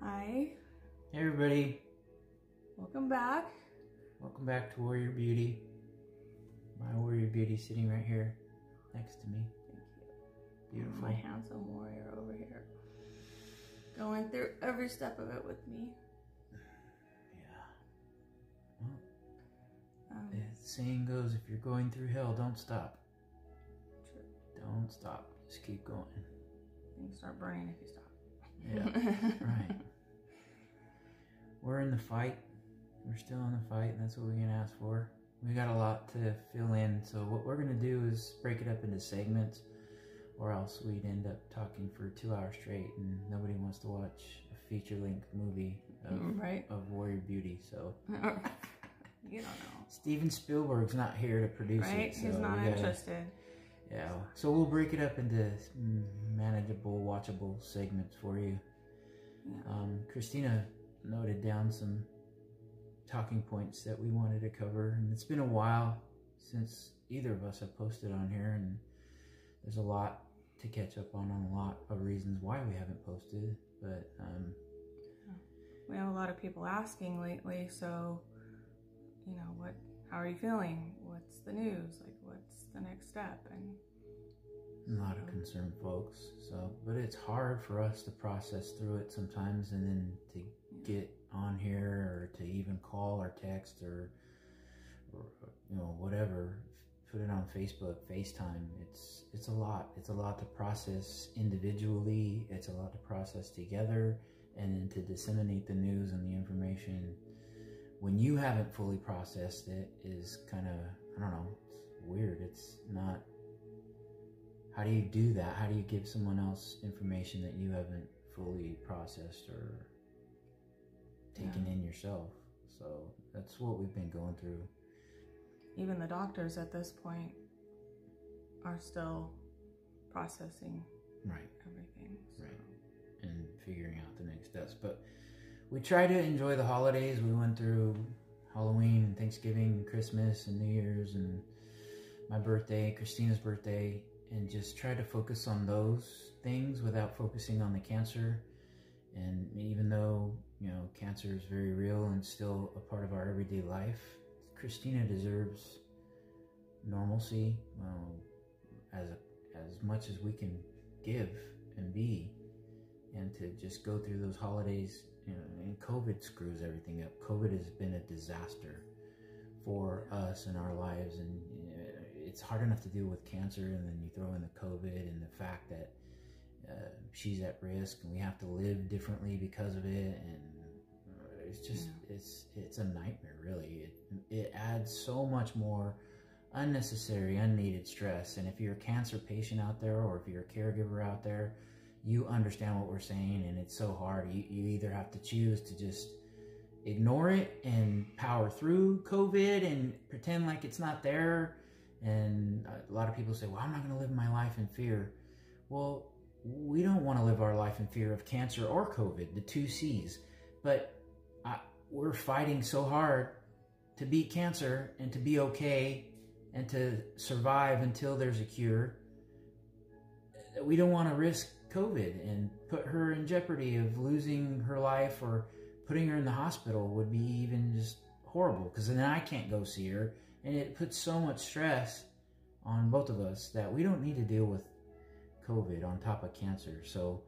Hi. Hey everybody, Welcome back. welcome back to Warrior Beauty. My Warrior Beauty sitting right here next to me. Thank you. Beautiful. My handsome warrior over here. Going through every step of it with me. Yeah. Well, the saying goes, if you're going through hell, don't stop. True. Don't stop. Just keep going. Things start burning if you stop. Yeah, right. We're in the fight. We're still in the fight, and that's what we're going to ask for. We got a lot to fill in, so what we're going to do is break it up into segments, or else we'd end up talking for 2 hours straight, and nobody wants to watch a feature-length movie of Warrior Beauty, so... You don't know. Steven Spielberg's not here to produce it. Right? So He's not interested. Yeah, so we'll break it up into manageable, watchable segments for you. Yeah. Christina noted down some talking points that we wanted to cover, and it's been a while since either of us have posted on here, and there's a lot to catch up on a lot of reasons why we haven't posted, but we have a lot of people asking lately, so you know, how are you feeling? What's the news? Like, what's the next step? And a lot of concerned folks, so, but it's hard for us to process through it sometimes, and then to get on here, or to even call or text, or you know, whatever, put it on Facebook, FaceTime. It's a lot. It's a lot to process individually. It's a lot to process together, and then to disseminate the news and the information when you haven't fully processed it is kind of, I don't know, it's weird. It's not, how do you do that? How do you give someone else information that you haven't fully processed or taken in yourself? So that's what we've been going through. Even the doctors at this point are still processing everything. So. Right. And figuring out the next steps. But we try to enjoy the holidays. We went through Halloween and Thanksgiving and Christmas and New Year's and my birthday, Christina's birthday, and just try to focus on those things without focusing on the cancer. And even though, you know, cancer is very real and still a part of our everyday life, Christina deserves normalcy, as much as we can give and be, and to just go through those holidays. You know, and COVID screws everything up. COVID has been a disaster for us in our lives, and it's hard enough to deal with cancer, and then you throw in the COVID and the fact that she's at risk, and we have to live differently because of it, and it's just it's a nightmare, really. It adds so much more unnecessary, unneeded stress. And if you're a cancer patient out there, or if you're a caregiver out there, you understand what we're saying, and it's so hard. You either have to choose to just ignore it and power through COVID and pretend like it's not there. And a lot of people say, well, I'm not going to live my life in fear. Well, we don't want to live our life in fear of cancer or COVID, the two C's. But we're fighting so hard to beat cancer and to be okay and to survive until there's a cure. We don't want to risk COVID and put her in jeopardy of losing her life, or putting her in the hospital would be even just horrible, because then I can't go see her, and it puts so much stress on both of us that we don't need to deal with COVID on top of cancer. So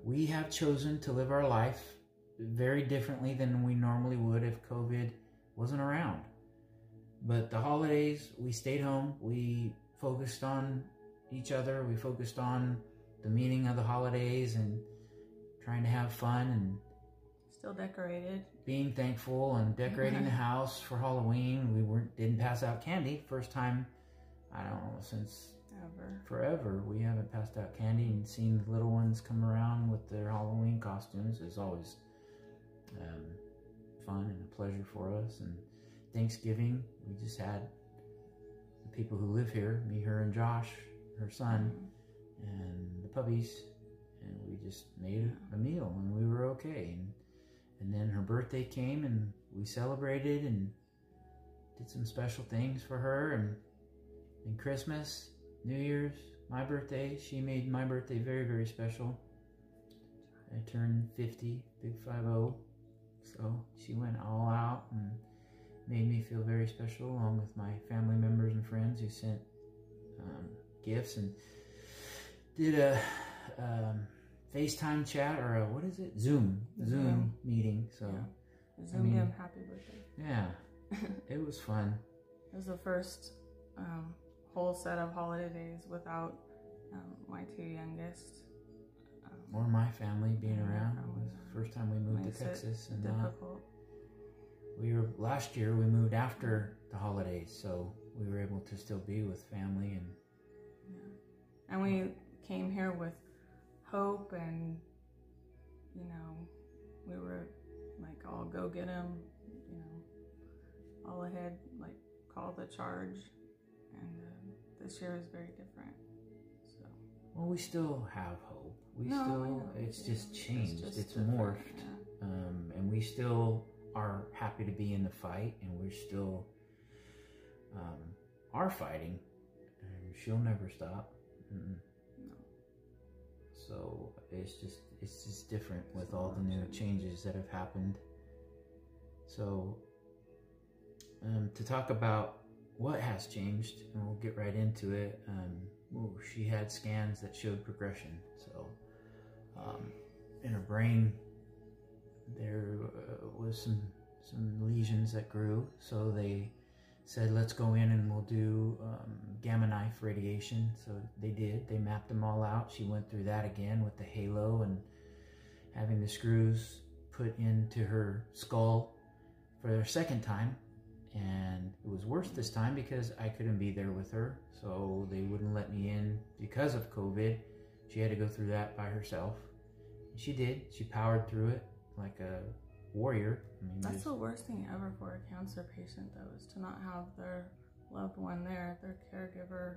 we have chosen to live our life very differently than we normally would if COVID wasn't around. But the holidays, we stayed home, we focused on each other, we focused on the meaning of the holidays and trying to have fun and still decorated, being thankful and decorating the house for Halloween. We didn't pass out candy. First time, I don't know, since forever we haven't passed out candy, and seeing the little ones come around with their Halloween costumes is always fun and a pleasure for us. And Thanksgiving, we just had the people who live here, me, her, and Josh, her son, and the puppies, and we just made a meal, and we were okay. And then her birthday came, and we celebrated and did some special things for her. And Christmas, New Year's, my birthday, she made my birthday very, very special. I turned 50, big 50. So she went all out and made me feel very special, along with my family members and friends who sent gifts and did a FaceTime chat, or a, what is it? Zoom meeting. So yeah. Zoom him happy birthday. Yeah, it was fun. It was the first whole set of holidays without my two youngest. Or my family being around. It was the first time we moved to Texas, and difficult. Last year we moved after the holidays, so we were able to still be with family and. Yeah. And we came here with hope, and we were like, all go get him, all ahead, like call the charge, and this year is very different. So. Well, we still have hope. It's just changed. It's morphed, yeah. And we still are happy to be in the fight, and we're still are fighting, and she'll never stop. No. So it's just different with all the new changes that have happened. So to talk about what has changed, and we'll get right into it. She had scans that showed progression. So in her brain there was some lesions that grew. So they said, let's go in and we'll do gamma knife radiation. So they did. They mapped them all out. She went through that again with the halo and having the screws put into her skull for their second time. And it was worse this time because I couldn't be there with her. So they wouldn't let me in because of COVID. She had to go through that by herself. And she did. She powered through it like a warrior. That's the worst thing ever for a cancer patient, though, is to not have their loved one there, their caregiver,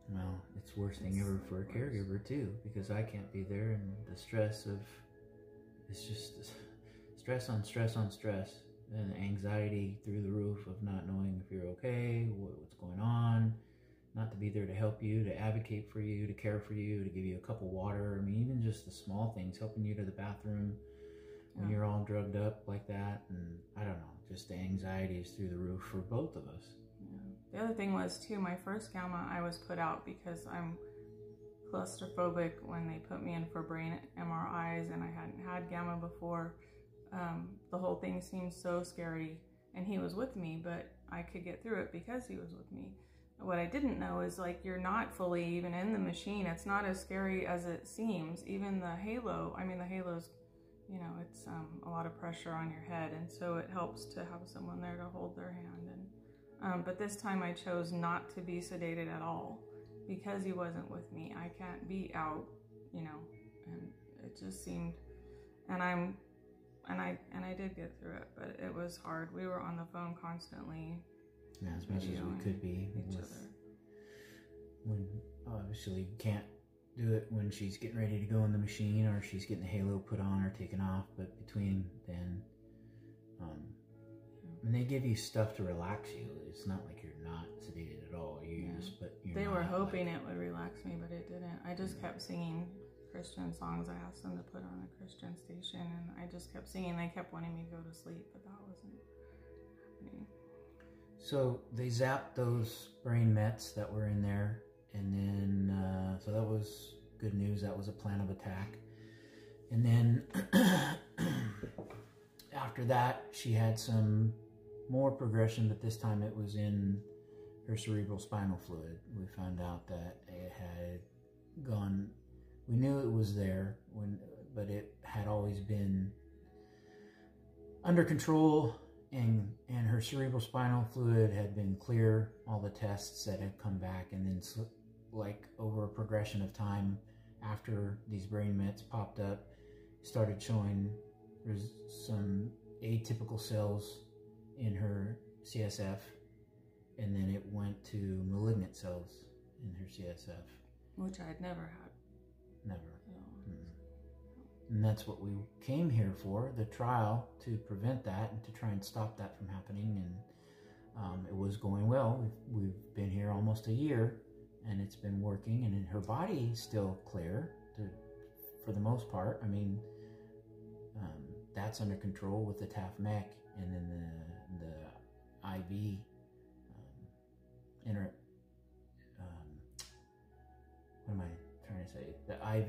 Well, it's the worst thing ever for a caregiver, too, because I can't be there, and the stress of, it's just stress on stress on stress, and anxiety through the roof of not knowing if you're okay, what's going on, not to be there to help you, to advocate for you, to care for you, to give you a cup of water. Even just the small things, helping you to the bathroom when you're all drugged up like that. And I don't know, just the anxiety is through the roof for both of us. Yeah. The other thing was, too, my first gamma, I was put out because I'm claustrophobic when they put me in for brain MRIs, and I hadn't had gamma before. The whole thing seemed so scary, and he was with me, but I could get through it because he was with me. What I didn't know is, like, you're not fully even in the machine. It's not as scary as it seems. Even the halo, the halo's, it's a lot of pressure on your head, and so it helps to have someone there to hold their hand. And but this time I chose not to be sedated at all because he wasn't with me. I can't be out, and it just seemed, and I did get through it, but it was hard. We were on the phone constantly. Yeah, as much as we could be. Each other. When obviously you can't do it when she's getting ready to go in the machine, or she's getting the halo put on or taken off. But between then, and they give you stuff to relax you. It's not like you're not sedated at all. They were hoping it would relax me, but it didn't. I just kept singing Christian songs. I asked them to put on a Christian station, and I just kept singing. They kept wanting me to go to sleep, but that wasn't happening. So they zapped those brain mets that were in there, and then so that was good news. That was a plan of attack. And then after that, she had some more progression, but this time it was in her cerebral spinal fluid. We found out that it had gone. We knew it was there, but it had always been under control. And her cerebral spinal fluid had been clear, all the tests that had come back, and then like over a progression of time after these brain mets popped up, started showing some atypical cells in her CSF, and then it went to malignant cells in her CSF. Which I had never had. Never. And that's what we came here for, the trial, to prevent that and to try and stop that from happening. And it was going well. We've been here almost a year, and it's been working. And her body's still clear to for the most part. I mean, that's under control with the TAF-MEC, and then the IV what am I trying to say? The IV,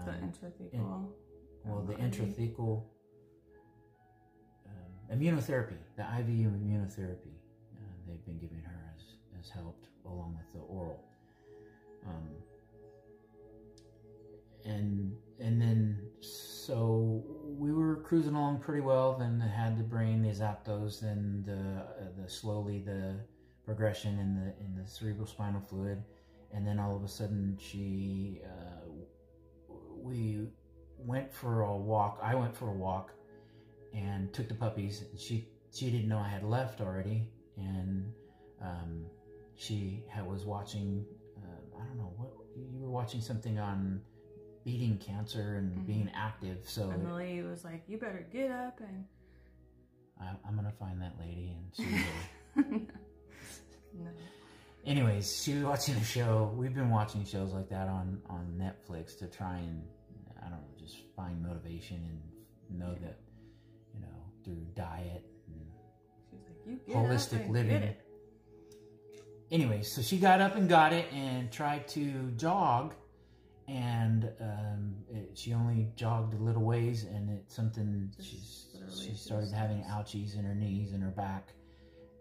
the intrathecal. the intrathecal immunotherapy. The IV immunotherapy they've been giving her has helped, along with the oral. And then so we were cruising along pretty well. Then I had the brain, the Zapdos, then the slowly the progression in the cerebral spinal fluid, and then all of a sudden we went for a walk. I went for a walk and took the puppies. She didn't know I had left already, and she was watching. I don't know what you were watching, something on beating cancer and being active. So and the lady was like, "You better get up and." I'm gonna find that lady and see her. No. Anyways, she was watching a show. We've been watching shows like that on Netflix to try and, I don't know, just find motivation and know that, through diet and she's like, "You get holistic up and living." get it. Anyways, so she got up and got it and tried to jog, and she only jogged a little ways, and she started having ouchies in her knees and her back.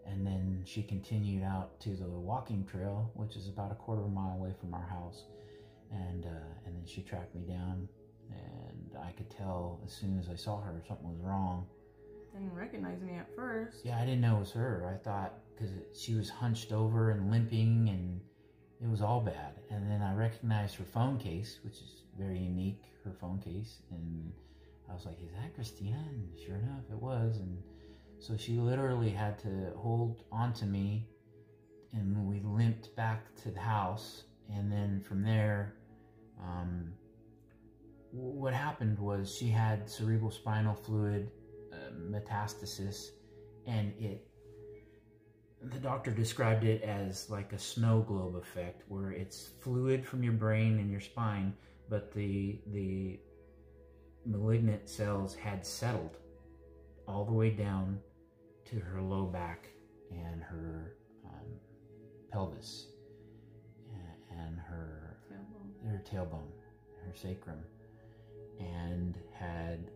And then she continued out to the walking trail, which is about a quarter of a mile away from our house. And then she tracked me down, and I could tell as soon as I saw her something was wrong. Didn't recognize me at first. Yeah, I didn't know it was her. I thought, because she was hunched over and limping, and it was all bad. And then I recognized her phone case, which is very unique, her phone case. And I was like, "Is that Christina?" And sure enough, it was. And so she literally had to hold onto me, and we limped back to the house. And then from there, what happened was she had cerebral spinal fluid metastasis, and the doctor described it as like a snow globe effect, where it's fluid from your brain and your spine, but the malignant cells had settled all the way down to her low back and her pelvis and her tailbone, her sacrum, and had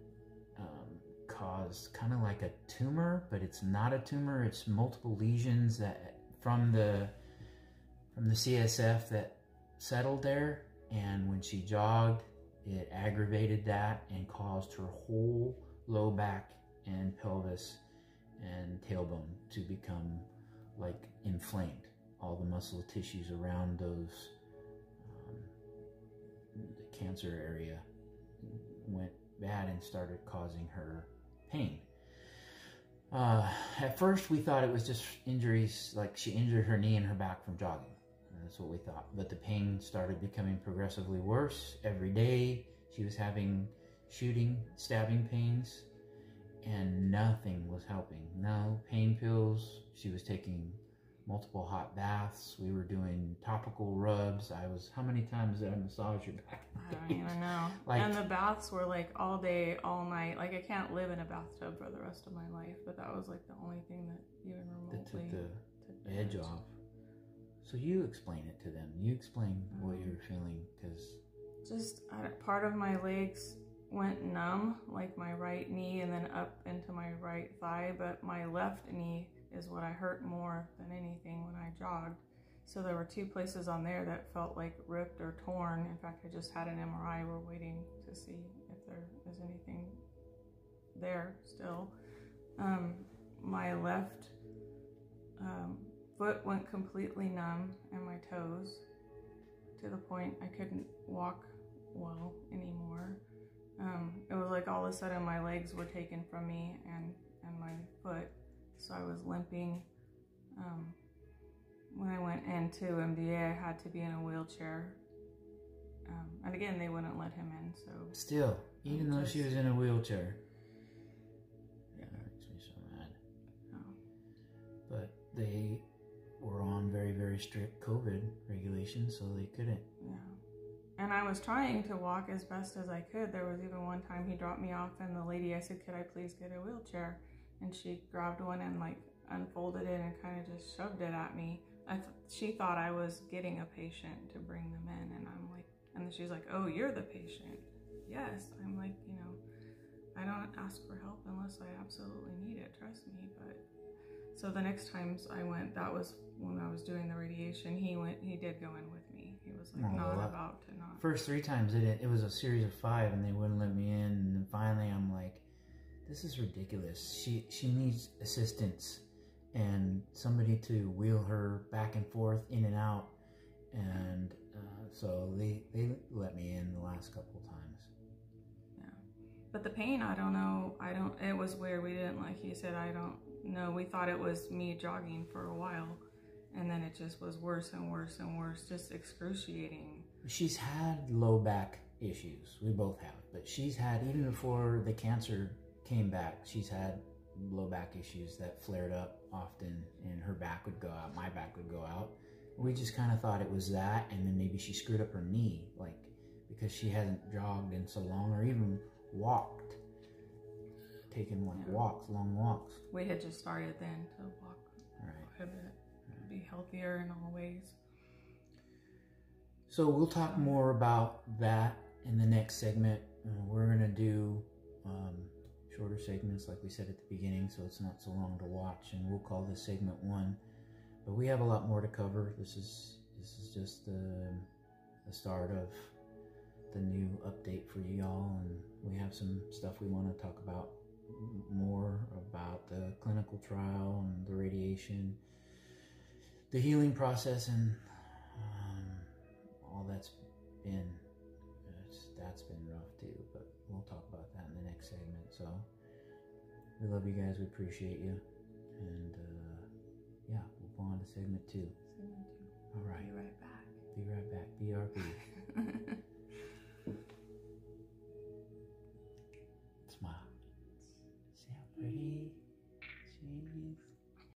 caused kind of like a tumor, but it's not a tumor. It's multiple lesions that from the CSF that settled there, and when she jogged, it aggravated that and caused her whole low back and pelvis and tailbone to become like inflamed. All the muscle tissues around those the cancer area went bad and started causing her pain. At first we thought it was just injuries, like she injured her knee and her back from jogging. That's what we thought. But the pain started becoming progressively worse every day. She was having stabbing pains, and nothing was helping. No pain pills. She was taking multiple hot baths. We were doing topical rubs. How many times did I massage your back? I don't even know. And the baths were like all day, all night. Like, I can't live in a bathtub for the rest of my life, but that was like the only thing that even remotely took the edge off. So you explain it to them. You explain what you're feeling, because just part of my legs went numb, like my right knee and then up into my right thigh, but my left knee is what I hurt more than anything when I jogged. So there were two places on there that felt like ripped or torn. In fact, I just had an MRI. We're waiting to see if there is anything there still. My left foot went completely numb, and my toes, to the point I couldn't walk well anymore. It was like all of a sudden my legs were taken from me and my foot, so I was limping. When I went into MDA, I had to be in a wheelchair, and again, they wouldn't let him in. So still, even though she was in a wheelchair, yeah, that makes me so mad. Oh. But they were on very, very strict COVID regulations, so they couldn't. Yeah. And I was trying to walk as best as I could. There was even one time he dropped me off, and the lady, I said, could I please get a wheelchair? And she grabbed one and like unfolded it and kind of just shoved it at me. She thought I was getting a patient to bring them in, and I'm like, and then she's like, oh, you're the patient. Yes. I'm like, you know, I don't ask for help unless I absolutely need it, trust me. But so the next times I went, that was when I was doing the radiation. He did go in with me. He was like, about to not. First 3 times it was a series of 5, and they wouldn't let me in. And then finally I'm like, this is ridiculous. She needs assistance and somebody to wheel her back and forth, in and out. And so they let me in the last couple of times. Yeah. But the pain, I don't know. It was weird. We didn't, like you said, I don't know. We thought it was me jogging for a while. And then it just was worse and worse and worse, just excruciating. She's had low back issues. We both have. But she's had, even before the cancer came back, she's had low back issues that flared up often, and her back would go out, my back would go out. We just kind of thought it was that, and then maybe she screwed up her knee, like, because she hasn't jogged in so long, or even walked, taken like walks, long walks. We had just started then to walk quite a bit, be healthier in all ways. So we'll talk more about that in the next segment. We're gonna do shorter segments, like we said at the beginning, so it's not so long to watch, and we'll call this segment 1. But we have a lot more to cover. This is just the start of the new update for y'all, and we have some stuff we want to talk about more about the clinical trial and the radiation, the healing process, and all that's been rough too. But we'll talk about that in the next segment. So we love you guys. We appreciate you, and yeah, we'll go on to segment 2. All right. Be right back. Be right back. BRB.